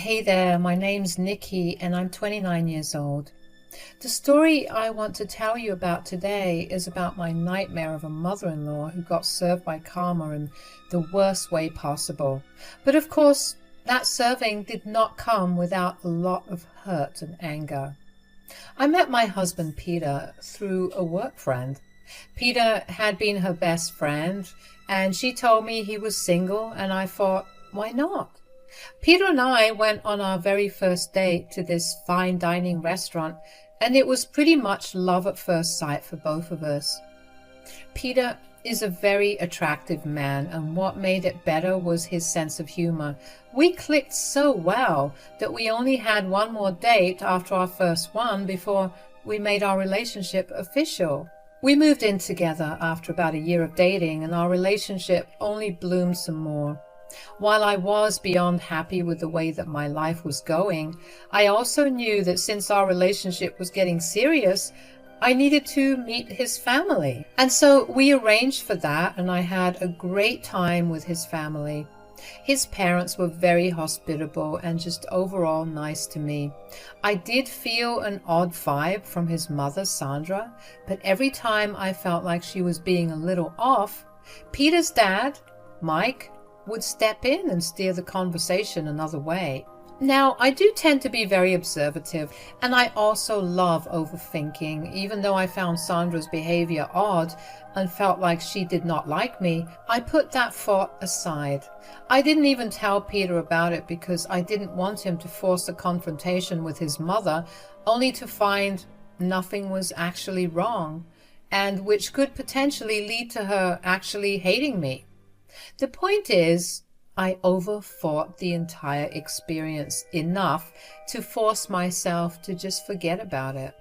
Hey there, my name's Nikki and I'm 29 years old. The story I want to tell you about today is about my nightmare of a mother-in-law who got served by karma in the worst way possible. But of course, that serving did not come without a lot of hurt and anger. I met my husband Peter through a work friend. Peter had been her best friend and she told me he was single, and I thought, why not? Peter and I went on our very first date to this fine dining restaurant, and it was pretty much love at first sight for both of us. Peter is a very attractive man, and what made it better was his sense of humor. We clicked so well that we only had one more date after our first one before we made our relationship official. We moved in together after about a year of dating, and our relationship only bloomed some more. While I was beyond happy with the way that my life was going, I also knew that since our relationship was getting serious, I needed to meet his family. And so we arranged for that, and I had a great time with his family. His parents were very hospitable and just overall nice to me. I did feel an odd vibe from his mother, Sandra, but every time I felt like she was being a little off, Peter's dad, Mike, would step in and steer the conversation another way. Now, I do tend to be very observative, and I also love overthinking. Even though I found Sandra's behavior odd and felt like she did not like me, I put that thought aside. I didn't even tell Peter about it because I didn't want him to force a confrontation with his mother, only to find nothing was actually wrong, and which could potentially lead to her actually hating me. The point is, I overthought the entire experience enough to force myself to just forget about it.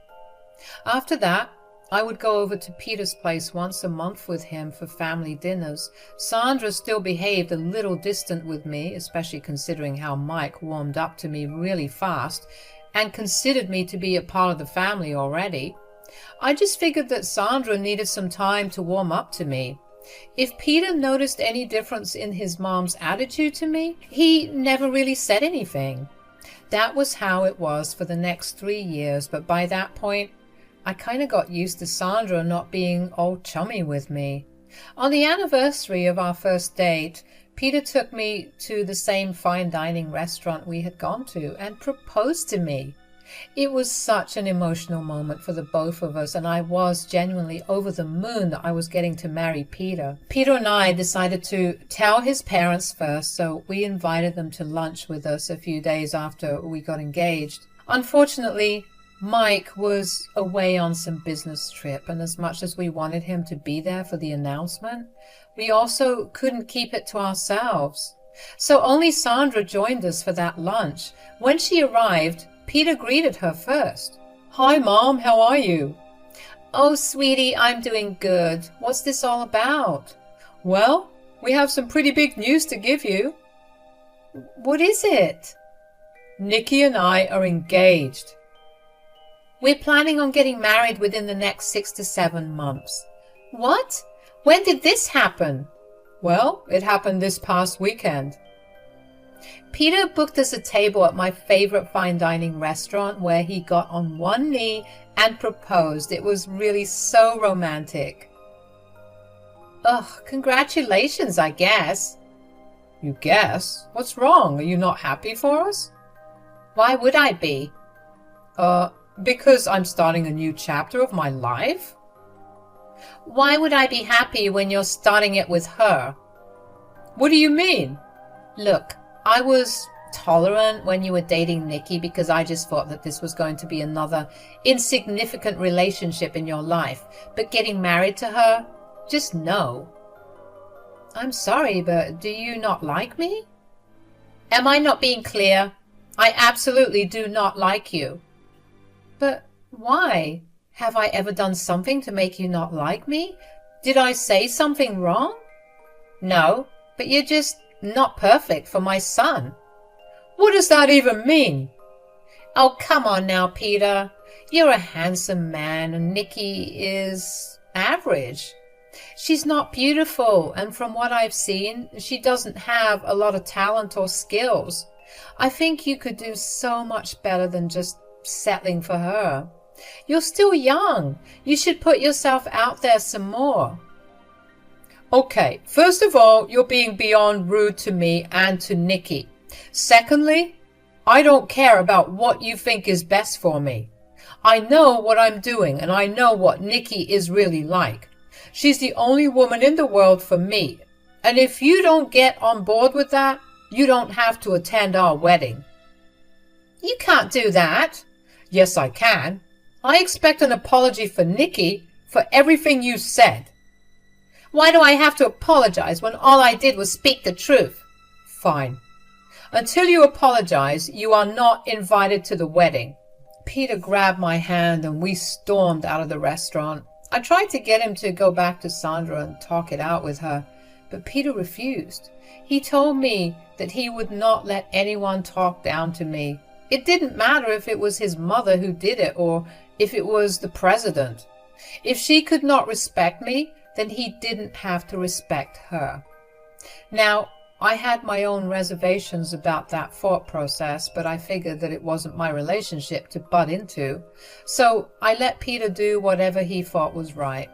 After that, I would go over to Peter's place once a month with him for family dinners. Sandra still behaved a little distant with me, especially considering how Mike warmed up to me really fast and considered me to be a part of the family already. I just figured that Sandra needed some time to warm up to me. If Peter noticed any difference in his mom's attitude to me, he never really said anything. That was how it was for the next 3 years, but by that point, I kind of got used to Sandra not being all chummy with me. On the anniversary of our first date, Peter took me to the same fine dining restaurant we had gone to and proposed to me. It was such an emotional moment for the both of us, and I was genuinely over the moon that I was getting to marry Peter. Peter and I decided to tell his parents first, so we invited them to lunch with us a few days after we got engaged. Unfortunately, Mike was away on some business trip, and as much as we wanted him to be there for the announcement, we also couldn't keep it to ourselves. So only Sandra joined us for that lunch. When she arrived, Peter greeted her first. "Hi, Mom, how are you?" "Oh, sweetie, I'm doing good. What's this all about?" "Well, we have some pretty big news to give you." "What is it?" "Nikki and I are engaged. We're planning on getting married within the next 6 to 7 months." "What? When did this happen?" "Well, it happened this past weekend." Peter booked us a table at my favorite fine dining restaurant where he got on one knee and proposed. It was really so romantic. "Ugh, congratulations, I guess." "You guess? What's wrong? Are you not happy for us?" "Why would I be?" Because I'm starting a new chapter of my life." "Why would I be happy when you're starting it with her?" "What do you mean?" "Look, I was tolerant when you were dating Nikki because I just thought that this was going to be another insignificant relationship in your life. But getting married to her, just no." "I'm sorry, but do you not like me?" "Am I not being clear? I absolutely do not like you." "But why? Have I ever done something to make you not like me? Did I say something wrong?" "No, but you're just not perfect for my son." "What does that even mean?" "Oh, come on now, Peter. You're a handsome man and Nikki is average. She's not beautiful, and from what I've seen, she doesn't have a lot of talent or skills. I think you could do so much better than just settling for her. You're still young. You should put yourself out there some more. Okay, first of all, you're being beyond rude to me and to Nikki. Secondly, I don't care about what you think is best for me. I know what I'm doing, and I know what Nikki is really like. She's the only woman in the world for me, and if you don't get on board with that, you don't have to attend our wedding. You can't do that. Yes, I can. I expect an apology for Nikki for everything you said. Why do I have to apologize when all I did was speak the truth? Fine. Until you apologize, you are not invited to the wedding. Peter grabbed my hand and we stormed out of the restaurant. I tried to get him to go back to Sandra and talk it out with her, but Peter refused. He told me that he would not let anyone talk down to me. It didn't matter if it was his mother who did it or if it was the president. If she could not respect me, then he didn't have to respect her. Now, I had my own reservations about that thought process, but I figured that it wasn't my relationship to butt into. So I let Peter do whatever he thought was right.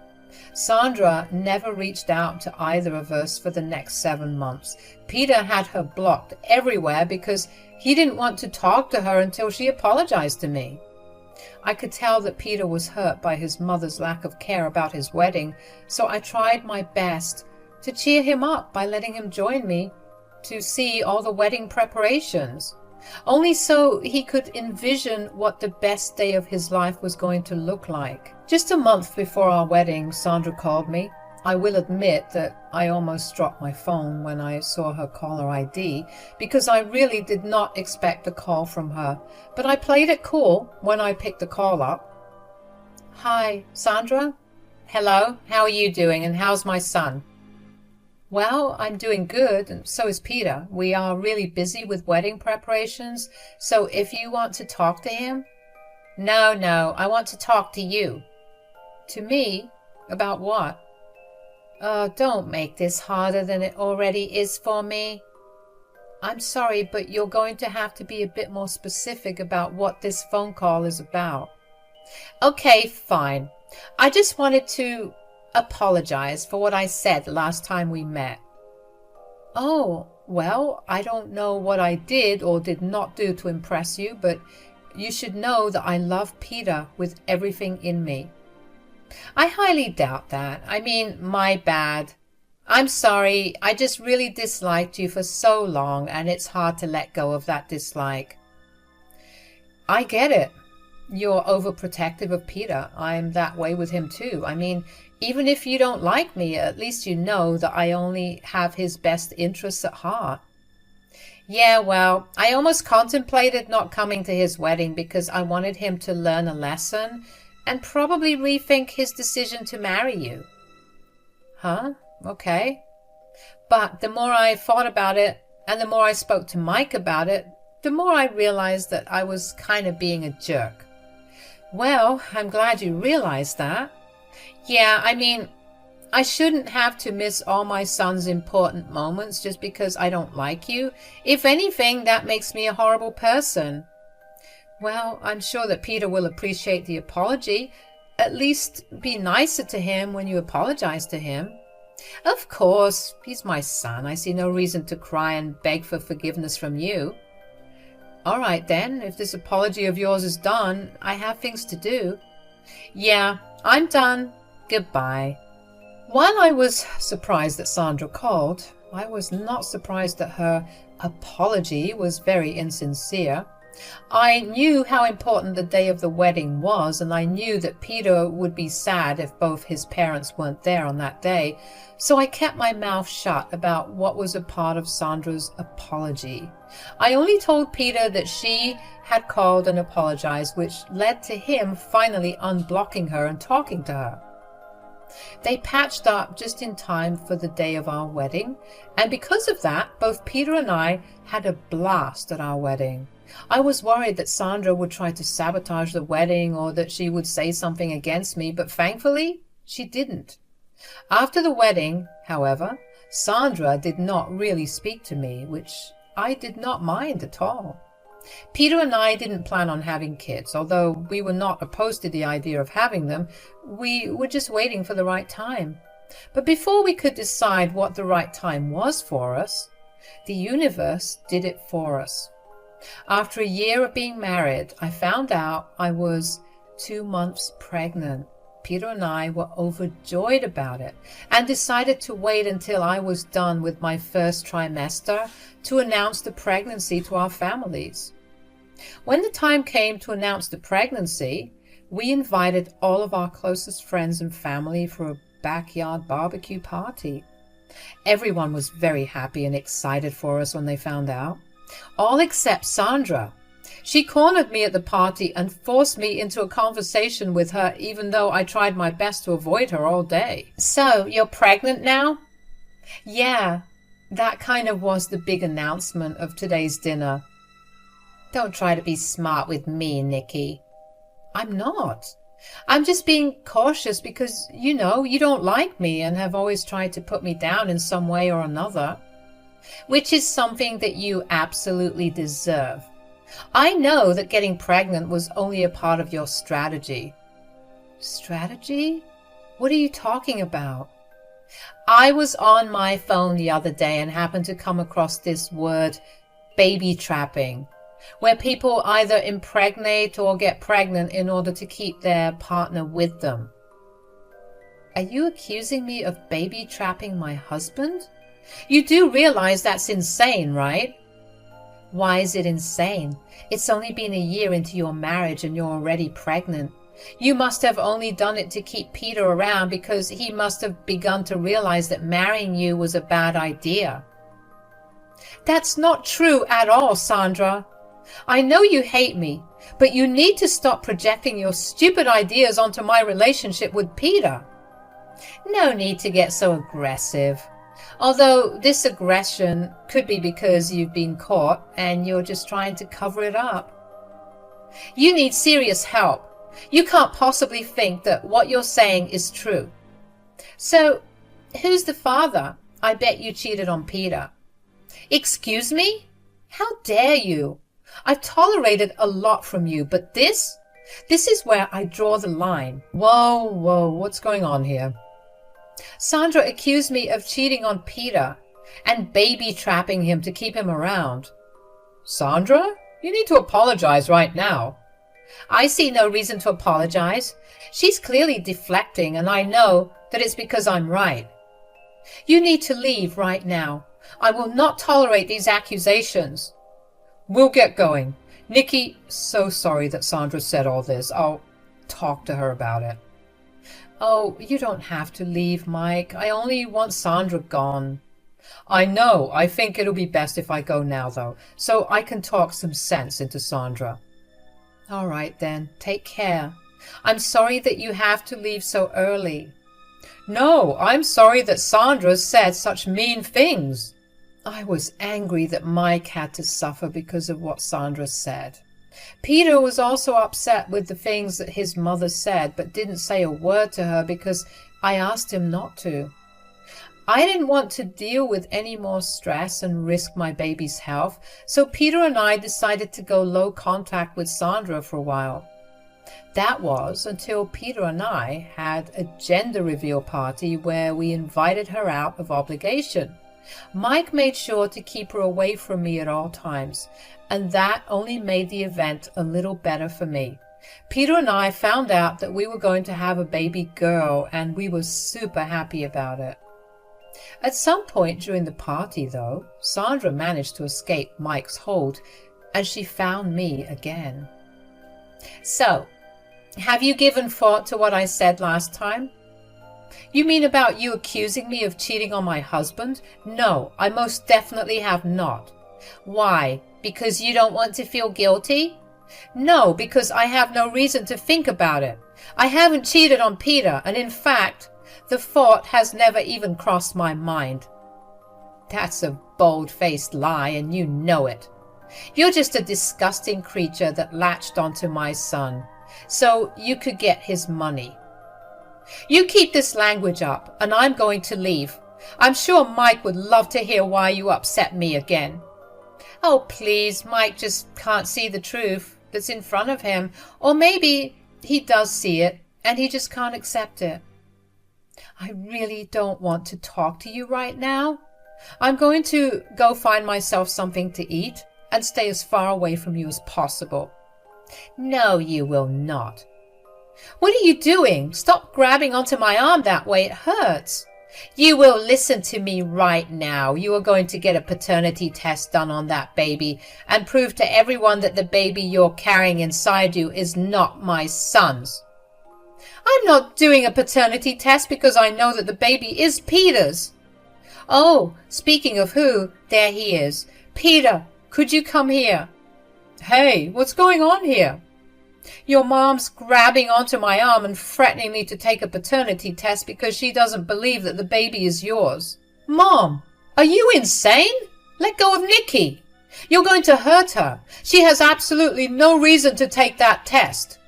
Sandra never reached out to either of us for the next 7 months. Peter had her blocked everywhere because he didn't want to talk to her until she apologized to me. I could tell that Peter was hurt by his mother's lack of care about his wedding, so I tried my best to cheer him up by letting him join me to see all the wedding preparations, only so he could envision what the best day of his life was going to look like. Just a month before our wedding, Sandra called me. I will admit that I almost dropped my phone when I saw her caller ID because I really did not expect a call from her, but I played it cool when I picked the call up. Hi, Sandra? Hello, how are you doing and how's my son? Well, I'm doing good, and so is Peter. We are really busy with wedding preparations, so if you want to talk to him... No, I want to talk to you. To me? About what? Oh, don't make this harder than it already is for me. I'm sorry, but you're going to have to be a bit more specific about what this phone call is about. Okay, fine. I just wanted to apologize for what I said last time we met. Oh, well, I don't know what I did or did not do to impress you, but you should know that I love Peter with everything in me. I highly doubt that. I mean, my bad. I'm sorry. I just really disliked you for so long, and it's hard to let go of that dislike. I get it. You're overprotective of Peter. I'm that way with him too. I mean, even if you don't like me, at least you know that I only have his best interests at heart. Yeah, well, I almost contemplated not coming to his wedding because I wanted him to learn a lesson and probably rethink his decision to marry you. Huh? Okay. But the more I thought about it, and the more I spoke to Mike about it, the more I realized that I was kind of being a jerk. Well, I'm glad you realized that. Yeah, I mean, I shouldn't have to miss all my son's important moments just because I don't like you. If anything, that makes me a horrible person. Well, I'm sure that Peter will appreciate the apology. At least be nicer to him when you apologize to him. Of course, he's my son. I see no reason to cry and beg for forgiveness from you. All right then, if this apology of yours is done, I have things to do. Yeah, I'm done. Goodbye. While I was surprised that Sandra called, I was not surprised that her apology was very insincere. I knew how important the day of the wedding was, and I knew that Peter would be sad if both his parents weren't there on that day, so I kept my mouth shut about what was a part of Sandra's apology. I only told Peter that she had called and apologized, which led to him finally unblocking her and talking to her. They patched up just in time for the day of our wedding, and because of that, both Peter and I had a blast at our wedding. I was worried that Sandra would try to sabotage the wedding or that she would say something against me, but thankfully, she didn't. After the wedding, however, Sandra did not really speak to me, which I did not mind at all. Peter and I didn't plan on having kids, although we were not opposed to the idea of having them. We were just waiting for the right time. But before we could decide what the right time was for us, the universe did it for us. After a year of being married, I found out I was 2 months pregnant. Peter and I were overjoyed about it and decided to wait until I was done with my first trimester to announce the pregnancy to our families. When the time came to announce the pregnancy, we invited all of our closest friends and family for a backyard barbecue party. Everyone was very happy and excited for us when they found out, all except Sandra. She cornered me at the party and forced me into a conversation with her, even though I tried my best to avoid her all day. "So, you're pregnant now?" Yeah, that kind of was the big announcement of today's dinner. "Don't try to be smart with me, Nikki." "I'm not. I'm just being cautious because, you don't like me and have always tried to put me down in some way or another." "Which is something that you absolutely deserve. I know that getting pregnant was only a part of your strategy." "Strategy? What are you talking about?" "I was on my phone the other day and happened to come across this word, baby trapping, where people either impregnate or get pregnant in order to keep their partner with them." "Are you accusing me of baby trapping my husband? You do realize that's insane, right?" "Why is it insane? It's only been a year into your marriage and you're already pregnant. You must have only done it to keep Peter around because he must have begun to realize that marrying you was a bad idea." "That's not true at all, Sandra. I know you hate me, but you need to stop projecting your stupid ideas onto my relationship with Peter." "No need to get so aggressive. Although this aggression could be because you've been caught and you're just trying to cover it up. You need serious help. You can't possibly think that what you're saying is true. So, who's the father? I bet you cheated on Peter." "Excuse me? How dare you? I've tolerated a lot from you, but this is where I draw the line." Whoa, what's going on here? "Sandra accused me of cheating on Peter and baby trapping him to keep him around." "Sandra, you need to apologize right now." "I see no reason to apologize. She's clearly deflecting, and I know that it's because I'm right." "You need to leave right now. I will not tolerate these accusations." "We'll get going. Nikki, so sorry that Sandra said all this. I'll talk to her about it." "Oh, you don't have to leave, Mike. I only want Sandra gone." "I know. I think it'll be best if I go now, though, so I can talk some sense into Sandra." "All right, then. Take care. I'm sorry that you have to leave so early." "No, I'm sorry that Sandra said such mean things." I was angry that Mike had to suffer because of what Sandra said. Peter was also upset with the things that his mother said, but didn't say a word to her because I asked him not to. I didn't want to deal with any more stress and risk my baby's health, so Peter and I decided to go low contact with Sandra for a while. That was until Peter and I had a gender reveal party where we invited her out of obligation. Mike made sure to keep her away from me at all times, and that only made the event a little better for me. Peter and I found out that we were going to have a baby girl, and we were super happy about it. At some point during the party, though, Sandra managed to escape Mike's hold, and she found me again. "So, have you given thought to what I said last time?" "You mean about you accusing me of cheating on my husband?" "No, I most definitely have not." "Why? Because you don't want to feel guilty?" "No, because I have no reason to think about it. I haven't cheated on Peter, and in fact, the thought has never even crossed my mind." "That's a bold-faced lie, and you know it. You're just a disgusting creature that latched onto my son, so you could get his money." "You keep this language up, and I'm going to leave. I'm sure Mike would love to hear why you upset me again." Oh, please, Mike just can't see the truth that's in front of him. Or maybe he does see it and he just can't accept it. I really don't want to talk to you right now. I'm going to go find myself something to eat and stay as far away from you as possible. No, you will not. What are you doing? Stop grabbing onto my arm that way. It hurts. You will listen to me right now. You are going to get a paternity test done on that baby and prove to everyone that the baby you're carrying inside you is not my son's. I'm not doing a paternity test because I know that the baby is Peter's. Oh, speaking of who, there he is. Peter, could you come here? Hey, what's going on here? Your mom's grabbing onto my arm and threatening me to take a paternity test because she doesn't believe that the baby is yours. Mom, are you insane? Let go of Nikki. You're going to hurt her. She has absolutely no reason to take that test.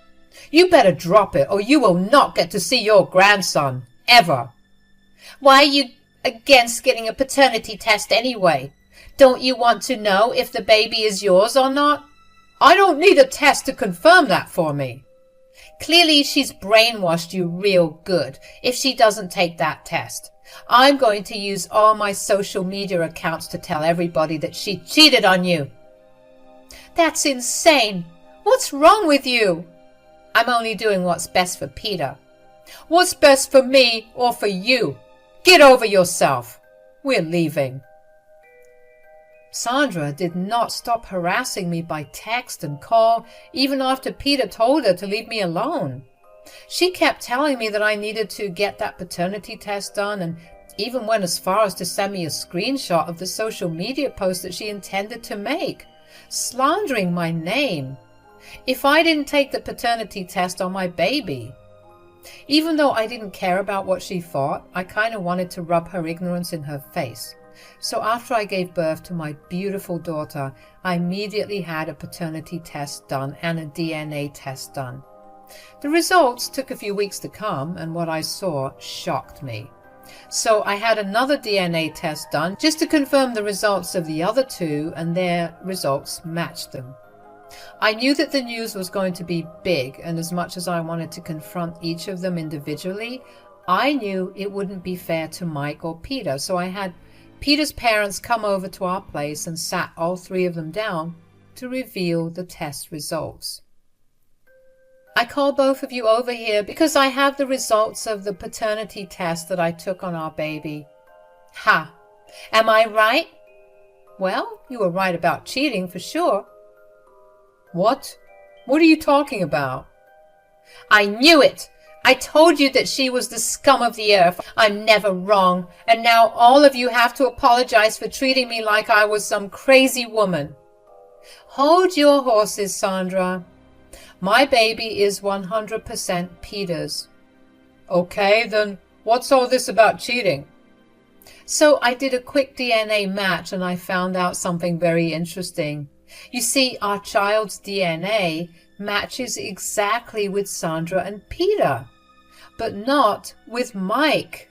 You better drop it or you will not get to see your grandson, ever. Why are you against getting a paternity test anyway? Don't you want to know if the baby is yours or not? I don't need a test to confirm that for me. Clearly she's brainwashed you real good if she doesn't take that test. I'm going to use all my social media accounts to tell everybody that she cheated on you. That's insane. What's wrong with you? I'm only doing what's best for Peter. What's best for me or for you? Get over yourself. We're leaving. Sandra did not stop harassing me by text and call, even after Peter told her to leave me alone. She kept telling me that I needed to get that paternity test done and even went as far as to send me a screenshot of the social media post that she intended to make, slandering my name if I didn't take the paternity test on my baby. Even though I didn't care about what she thought, I kind of wanted to rub her ignorance in her face. So after I gave birth to my beautiful daughter, I immediately had a paternity test done and a DNA test done. The results took a few weeks to come, and what I saw shocked me. So I had another DNA test done just to confirm the results of the other two, and their results matched them. I knew that the news was going to be big, and as much as I wanted to confront each of them individually, I knew it wouldn't be fair to Mike or Peter, so I had Peter's parents come over to our place and sat all three of them down to reveal the test results. I call both of you over here because I have the results of the paternity test that I took on our baby. Ha! Am I right? Well, you were right about cheating for sure. What? What are you talking about? I knew it! I told you that she was the scum of the earth. I'm never wrong. And now all of you have to apologize for treating me like I was some crazy woman. Hold your horses, Sandra. My baby is 100% Peter's. Okay, then what's all this about cheating? So I did a quick DNA match and I found out something very interesting. You see, our child's DNA matches exactly with Sandra and Peter, but not with Mike.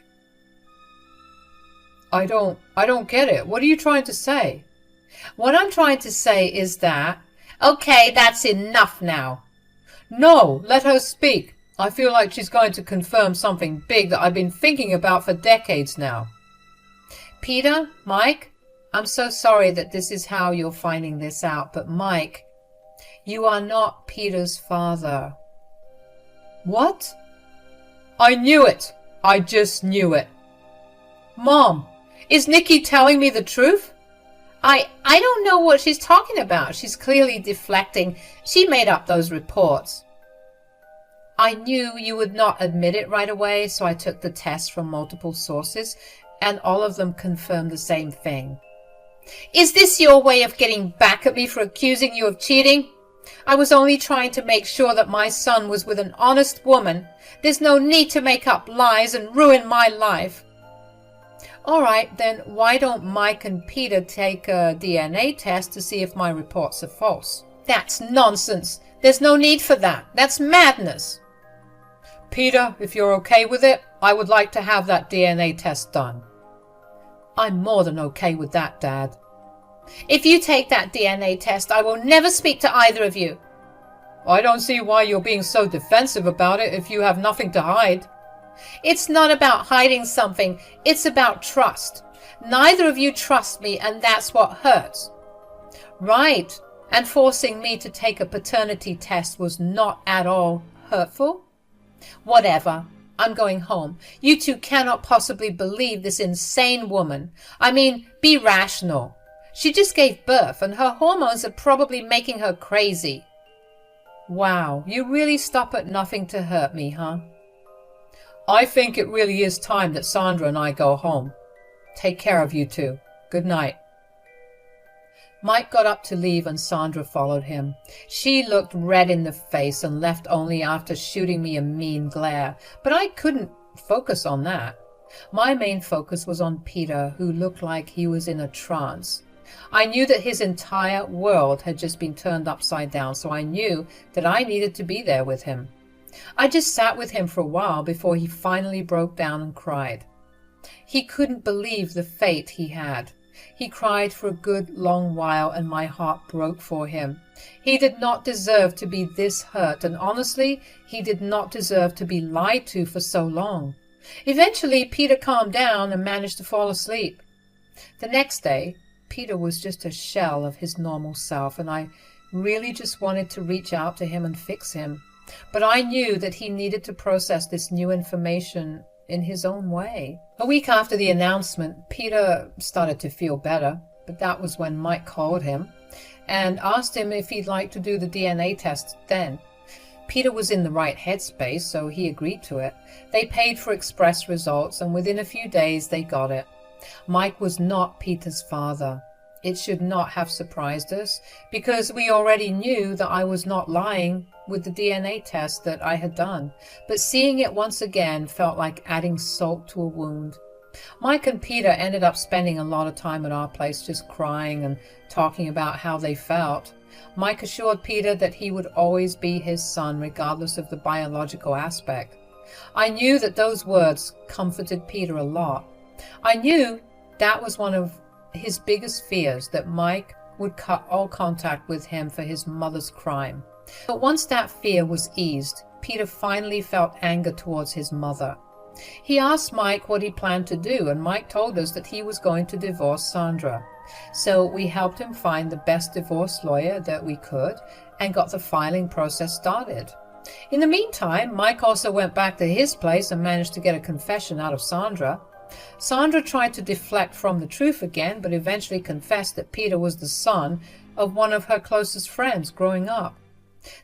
I don't get it. What are you trying to say? What I'm trying to say is that, okay, that's enough now. No, let her speak. I feel like she's going to confirm something big that I've been thinking about for decades now. Peter, Mike, I'm so sorry that this is how you're finding this out, but Mike, you are not Peter's father. What? I knew it. I just knew it. Mom, is Nikki telling me the truth? I don't know what she's talking about. She's clearly deflecting. She made up those reports. I knew you would not admit it right away, so I took the test from multiple sources, and all of them confirmed the same thing. Is this your way of getting back at me for accusing you of cheating? I was only trying to make sure that my son was with an honest woman. There's no need to make up lies and ruin my life. All right, then why don't Mike and Peter take a DNA test to see if my reports are false? That's nonsense. There's no need for that. That's madness. Peter, if you're okay with it, I would like to have that DNA test done. I'm more than okay with that, Dad. If you take that DNA test, I will never speak to either of you. I don't see why you're being so defensive about it if you have nothing to hide. It's not about hiding something. It's about trust. Neither of you trust me, and that's what hurts. Right. And forcing me to take a paternity test was not at all hurtful? Whatever. I'm going home. You two cannot possibly believe this insane woman. I mean, be rational. She just gave birth, and her hormones are probably making her crazy. Wow, you really stop at nothing to hurt me, huh? I think it really is time that Sandra and I go home. Take care of you two. Good night. Mike got up to leave and Sandra followed him. She looked red in the face and left only after shooting me a mean glare, but I couldn't focus on that. My main focus was on Peter, who looked like he was in a trance. I knew that his entire world had just been turned upside down, so I knew that I needed to be there with him. I just sat with him for a while before he finally broke down and cried. He couldn't believe the fate he had. He cried for a good long while, and my heart broke for him. He did not deserve to be this hurt, and honestly, he did not deserve to be lied to for so long. Eventually, Peter calmed down and managed to fall asleep. The next day, Peter was just a shell of his normal self, and I really just wanted to reach out to him and fix him. But I knew that he needed to process this new information in his own way. A week after the announcement, Peter started to feel better, but that was when Mike called him and asked him if he'd like to do the DNA test then. Peter was in the right headspace, so he agreed to it. They paid for express results, and within a few days they got it. Mike was not Peter's father. It should not have surprised us, because we already knew that I was not lying with the DNA test that I had done, but seeing it once again felt like adding salt to a wound. Mike and Peter ended up spending a lot of time at our place just crying and talking about how they felt. Mike assured Peter that he would always be his son regardless of the biological aspect. I knew that those words comforted Peter a lot. I knew that was one of his biggest fears, that Mike would cut all contact with him for his mother's crime. But once that fear was eased, Peter finally felt anger towards his mother. He asked Mike what he planned to do, and Mike told us that he was going to divorce Sandra. So we helped him find the best divorce lawyer that we could and got the filing process started. In the meantime, Mike also went back to his place and managed to get a confession out of Sandra. Sandra tried to deflect from the truth again, but eventually confessed that Peter was the son of one of her closest friends growing up.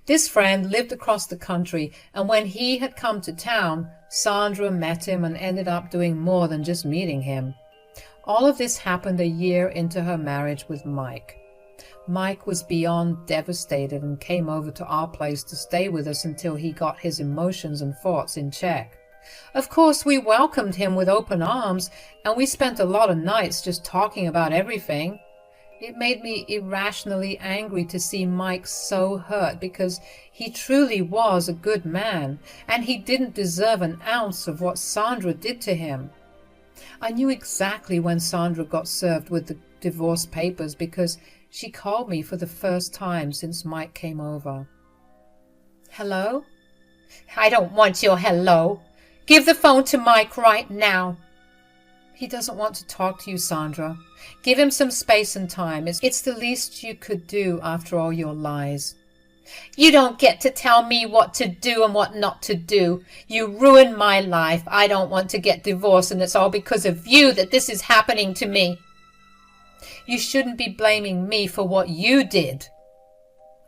This friend lived across the country, and when he had come to town, Sandra met him and ended up doing more than just meeting him. All of this happened a year into her marriage with Mike. Mike was beyond devastated and came over to our place to stay with us until he got his emotions and thoughts in check. Of course, we welcomed him with open arms, and we spent a lot of nights just talking about everything. It made me irrationally angry to see Mike so hurt, because he truly was a good man, and he didn't deserve an ounce of what Sandra did to him. I knew exactly when Sandra got served with the divorce papers, because she called me for the first time since Mike came over. Hello? I don't want your hello. Give the phone to Mike right now. He doesn't want to talk to you, Sandra. Give him some space and time. It's the least you could do after all your lies. You don't get to tell me what to do and what not to do. You ruined my life. I don't want to get divorced, and it's all because of you that this is happening to me. You shouldn't be blaming me for what you did.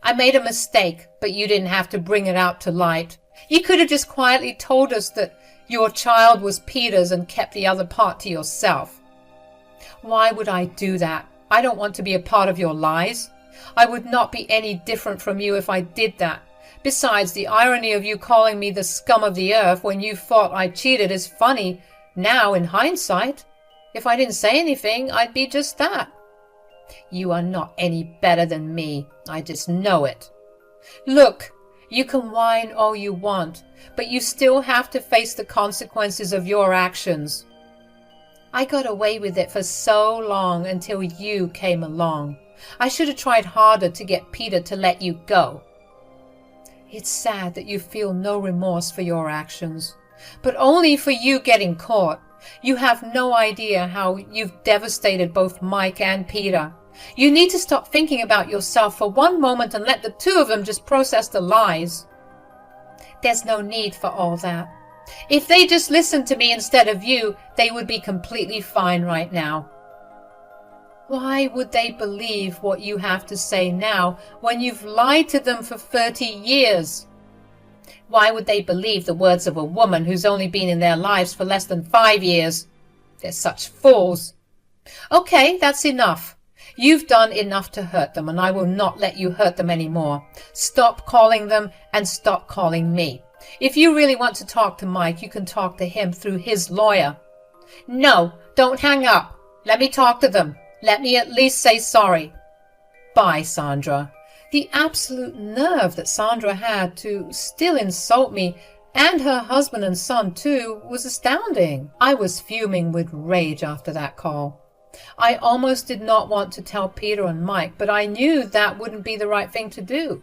I made a mistake, but you didn't have to bring it out to light. You could have just quietly told us that your child was Peter's and kept the other part to yourself. Why would I do that? I don't want to be a part of your lies. I would not be any different from you if I did that. Besides, the irony of you calling me the scum of the earth when you thought I cheated is funny now in hindsight. If I didn't say anything, I'd be just that. You are not any better than me. I just know it. Look, you can whine all you want, but you still have to face the consequences of your actions. I got away with it for so long until you came along. I should have tried harder to get Peter to let you go. It's sad that you feel no remorse for your actions, but only for you getting caught. You have no idea how you've devastated both Mike and Peter. You need to stop thinking about yourself for one moment and let the two of them just process the lies. There's no need for all that. If they just listened to me instead of you, they would be completely fine right now. Why would they believe what you have to say now when you've lied to them for 30 years? Why would they believe the words of a woman who's only been in their lives for less than 5 years? They're such fools. Okay, that's enough. You've done enough to hurt them, and I will not let you hurt them anymore. Stop calling them and stop calling me. If you really want to talk to Mike, you can talk to him through his lawyer. No, don't hang up. Let me talk to them. Let me at least say sorry. Bye, Sandra. The absolute nerve that Sandra had to still insult me, and her husband and son too, was astounding. I was fuming with rage after that call. I almost did not want to tell Peter and Mike, but I knew that wouldn't be the right thing to do.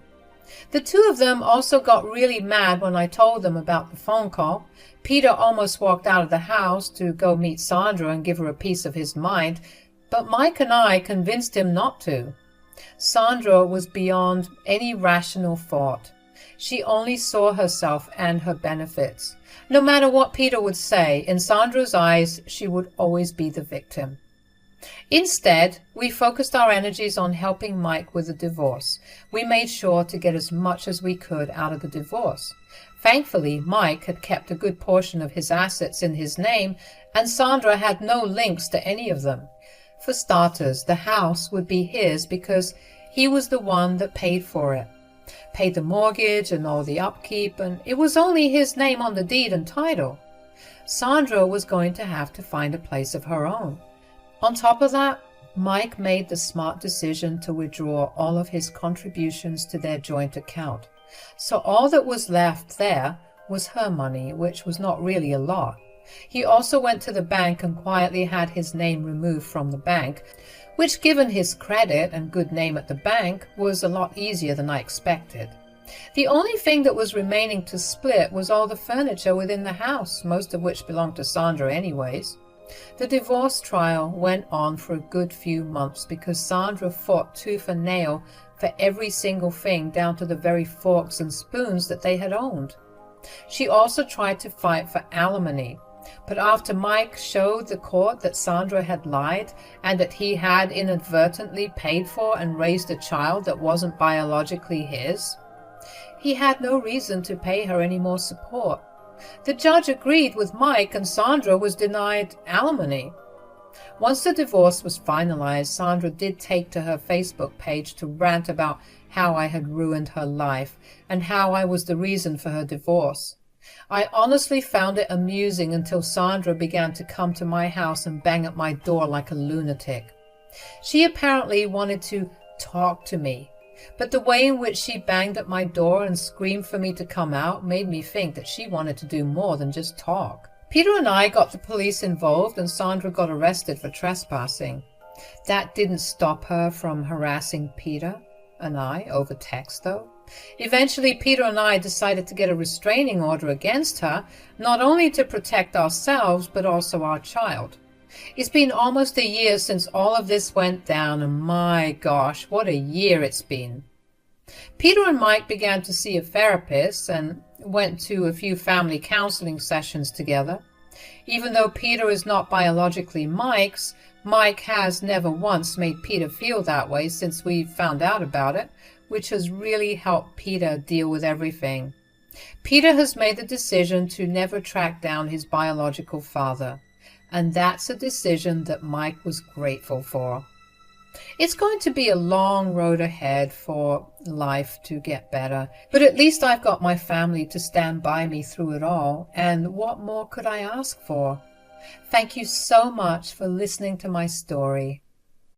The two of them also got really mad when I told them about the phone call. Peter almost walked out of the house to go meet Sandra and give her a piece of his mind, but Mike and I convinced him not to. Sandra was beyond any rational thought. She only saw herself and her benefits. No matter what Peter would say, in Sandra's eyes, she would always be the victim. Instead, we focused our energies on helping Mike with the divorce. We made sure to get as much as we could out of the divorce. Thankfully, Mike had kept a good portion of his assets in his name, and Sandra had no links to any of them. For starters, the house would be his because he was the one that paid for it, paid the mortgage and all the upkeep, and it was only his name on the deed and title. Sandra was going to have to find a place of her own. On top of that, Mike made the smart decision to withdraw all of his contributions to their joint account. So all that was left there was her money, which was not really a lot. He also went to the bank and quietly had his name removed from the bank, which, given his credit and good name at the bank, was a lot easier than I expected. The only thing that was remaining to split was all the furniture within the house, most of which belonged to Sandra anyways. The divorce trial went on for a good few months because Sandra fought tooth and nail for every single thing down to the very forks and spoons that they had owned. She also tried to fight for alimony, but after Mike showed the court that Sandra had lied and that he had inadvertently paid for and raised a child that wasn't biologically his, he had no reason to pay her any more support. The judge agreed with Mike and Sandra was denied alimony. Once the divorce was finalized, Sandra did take to her Facebook page to rant about how I had ruined her life and how I was the reason for her divorce. I honestly found it amusing until Sandra began to come to my house and bang at my door like a lunatic. She apparently wanted to talk to me, but the way in which she banged at my door and screamed for me to come out made me think that she wanted to do more than just talk. Peter and I got the police involved and Sandra got arrested for trespassing. That didn't stop her from harassing Peter and I over text, though. Eventually, Peter and I decided to get a restraining order against her, not only to protect ourselves, but also our child. It's been almost a year since all of this went down, and my gosh, what a year it's been. Peter and Mike began to see a therapist and went to a few family counseling sessions together. Even though Peter is not biologically Mike's, Mike has never once made Peter feel that way since we found out about it, which has really helped Peter deal with everything. Peter has made the decision to never track down his biological father, and that's a decision that Mike was grateful for. It's going to be a long road ahead for life to get better, but at least I've got my family to stand by me through it all, and what more could I ask for? Thank you so much for listening to my story.